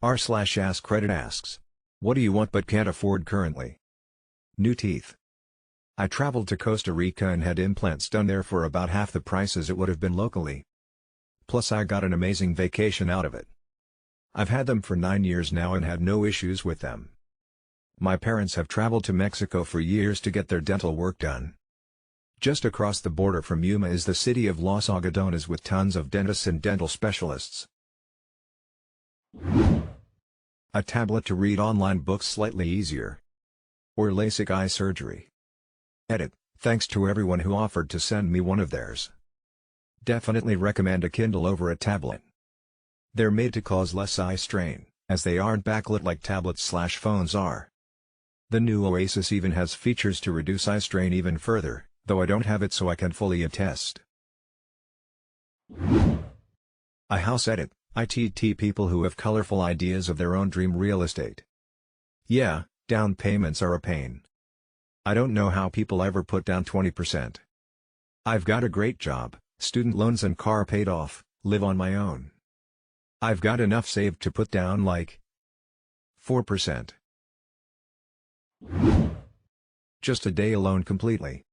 r/AskReddit asks. What do you want but can't afford currently? New teeth. I traveled to Costa Rica and had implants done there for about half the price as it would have been locally. Plus I got an amazing vacation out of it. I've had them for 9 years now and had no issues with them. My parents have traveled to Mexico for years to get their dental work done. Just across the border from Yuma is the city of Los Algodones with tons of dentists and dental specialists. A tablet to read online books slightly easier. Or LASIK eye surgery. Edit, thanks to everyone who offered to send me one of theirs. Definitely recommend a Kindle over a tablet. They're made to cause less eye strain, as they aren't backlit like tablets/phones are. The new Oasis even has features to reduce eye strain even further, though I don't have it so I can fully attest. A house edit, ITT people who have colorful ideas of their own dream real estate. Yeah, down payments are a pain. I don't know how people ever put down 20%. I've got a great job, student loans and car paid off, live on my own. I've got enough saved to put down like 4%. Just a day alone completely.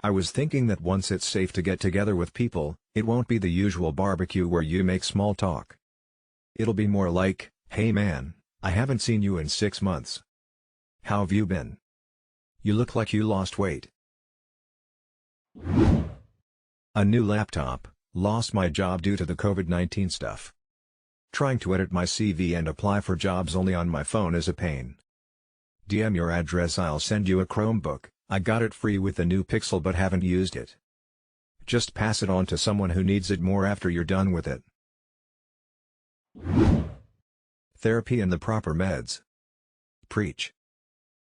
I was thinking that once it's safe to get together with people, it won't be the usual barbecue where you make small talk. It'll be more like, hey man, I haven't seen you in 6 months. How have you been? You look like you lost weight. A new laptop, lost my job due to the COVID-19 stuff. Trying to edit my CV and apply for jobs only on my phone is a pain. DM your address, I'll send you a Chromebook. I got it free with the new Pixel but haven't used it. Just pass it on to someone who needs it more after you're done with it. Therapy and the proper meds. Preach.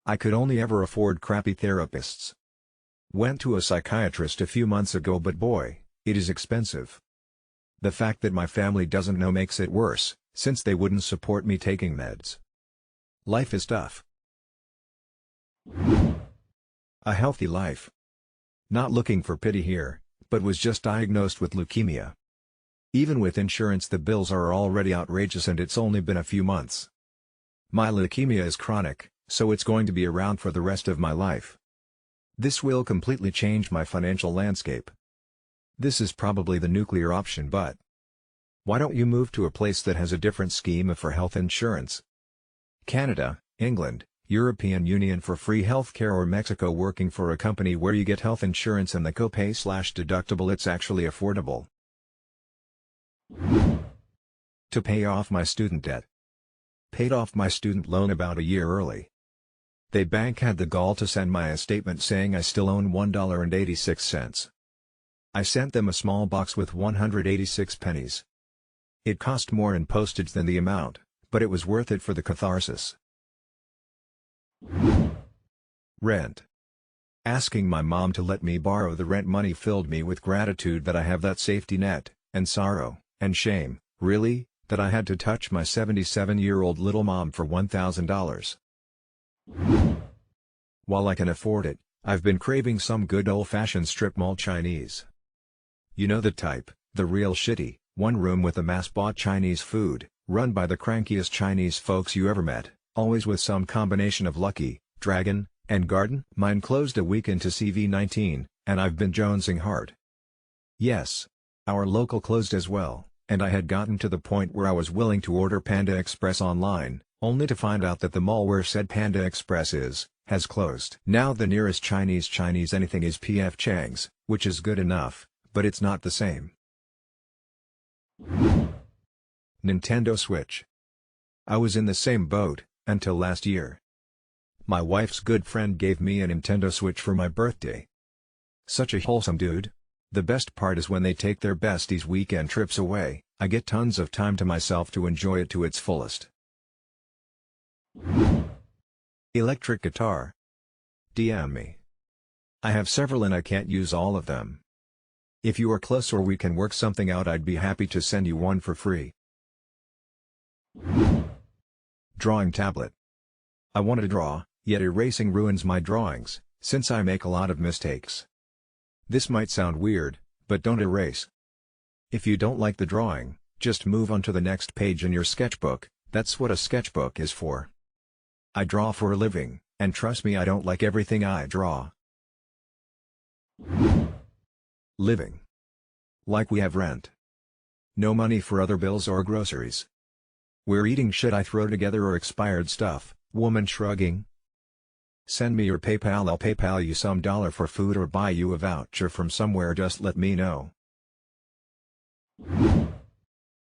I could only ever afford crappy therapists. Went to a psychiatrist a few months ago but boy, it is expensive. The fact that my family doesn't know makes it worse, since they wouldn't support me taking meds. Life is tough. A healthy life. Not looking for pity here, but was just diagnosed with leukemia. Even with insurance the bills are already outrageous and it's only been a few months. My leukemia is chronic, so it's going to be around for the rest of my life. This will completely change my financial landscape. This is probably the nuclear option, but why don't you move to a place that has a different scheme for health insurance? Canada, England, European Union for free healthcare, or Mexico working for a company where you get health insurance and the copay/deductible, it's actually affordable. To pay off my student debt. Paid off my student loan about a year early. The bank had the gall to send me a statement saying I still own $1.86. I sent them a small box with 186 pennies. It cost more in postage than the amount, but it was worth it for the catharsis. Rent. Asking my mom to let me borrow the rent money filled me with gratitude that I have that safety net, and sorrow, and shame, really, that I had to touch my 77-year-old little mom for $1,000. While I can afford it, I've been craving some good old-fashioned strip mall Chinese. You know the type, the real shitty, one room with a mass-bought Chinese food, run by the crankiest Chinese folks you ever met, always with some combination of Lucky, Dragon, and Garden. Mine closed a week into CV19, and I've been jonesing hard. Yes. Our local closed as well, and I had gotten to the point where I was willing to order Panda Express online, only to find out that the mall where said Panda Express has closed. Now the nearest Chinese anything is P.F. Chang's, which is good enough, but it's not the same. Nintendo Switch. I was in the same boat, until last year. My wife's good friend gave me a Nintendo Switch for my birthday. Such a wholesome dude. The best part is when they take their besties' weekend trips away, I get tons of time to myself to enjoy it to its fullest. Electric guitar. DM me. I have several and I can't use all of them. If you are close or we can work something out, I'd be happy to send you one for free. Drawing tablet. I want to draw, yet erasing ruins my drawings, since I make a lot of mistakes. This might sound weird, but don't erase. If you don't like the drawing, just move on to the next page in your sketchbook, That's what a sketchbook is for. I draw for a living, and trust me, I don't like everything I draw. Living. Like we have rent. No money for other bills or groceries. We're eating shit I throw together or expired stuff, woman shrugging. Send me your PayPal, I'll PayPal you some dollar for food or buy you a voucher from somewhere, just let me know.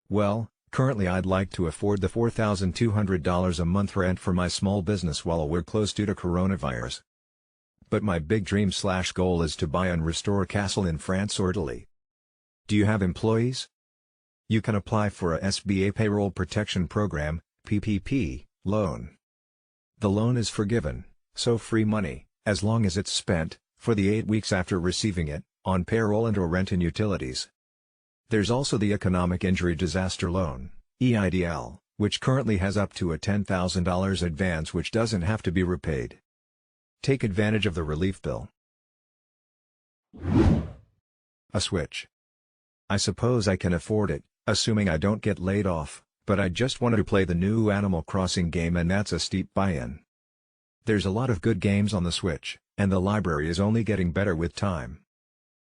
Well, currently I'd like to afford the $4,200 a month rent for my small business while we're closed due to coronavirus. But my big dream/goal is to buy and restore a castle in France or Italy. Do you have employees? You can apply for a SBA Payroll Protection Program, PPP, loan. The loan is forgiven, so free money, as long as it's spent, for the 8 weeks after receiving it, on payroll and/or rent and utilities. There's also the Economic Injury Disaster Loan, EIDL, which currently has up to a $10,000 advance which doesn't have to be repaid. Take advantage of the relief bill. A Switch. I suppose I can afford it, assuming I don't get laid off, but I just wanted to play the new Animal Crossing game, and that's a steep buy-in. There's a lot of good games on the Switch, and the library is only getting better with time.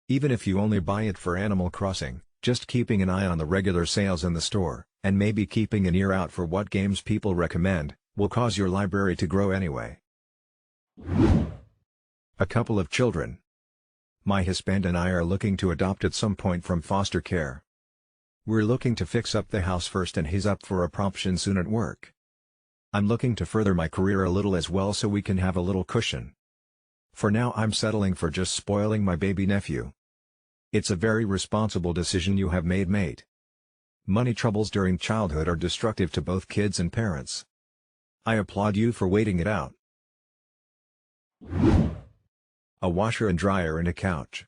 Even if you only buy it for Animal Crossing, just keeping an eye on the regular sales in the store, and maybe keeping an ear out for what games people recommend, will cause your library to grow anyway. A couple of children. My husband and I are looking to adopt at some point from foster care. We're looking to fix up the house first, and he's up for adoption soon at work. I'm looking to further my career a little as well so we can have a little cushion. For now I'm settling for just spoiling my baby nephew. It's a very responsible decision you have made, mate. Money troubles during childhood are destructive to both kids and parents. I applaud you for waiting it out. A washer and dryer and a couch.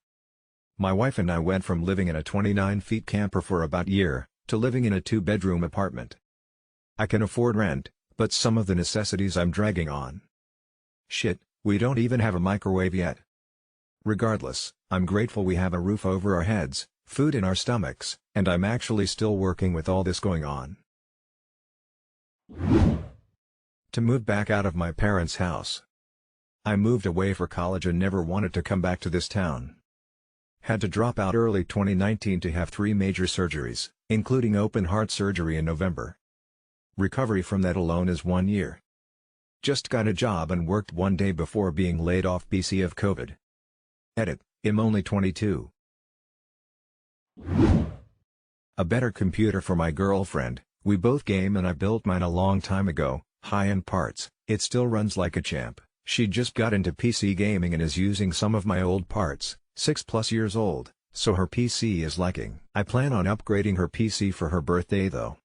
My wife and I went from living in a 29-feet camper for about a year, to living in a 2-bedroom apartment. I can afford rent, but some of the necessities I'm dragging on. Shit, we don't even have a microwave yet. Regardless, I'm grateful we have a roof over our heads, food in our stomachs, and I'm actually still working with all this going on. To move back out of my parents' house. I moved away for college and never wanted to come back to this town. Had to drop out early 2019 to have 3 major surgeries, including open heart surgery in November. Recovery from that alone is 1 year. Just got a job and worked one day before being laid off BC of COVID. Edit, I'm only 22. A better computer for my girlfriend. We both game and I built mine a long time ago, high-end parts, it still runs like a champ. She just got into PC gaming and is using some of my old parts, 6+ years old, so her PC is lacking. I plan on upgrading her PC for her birthday though.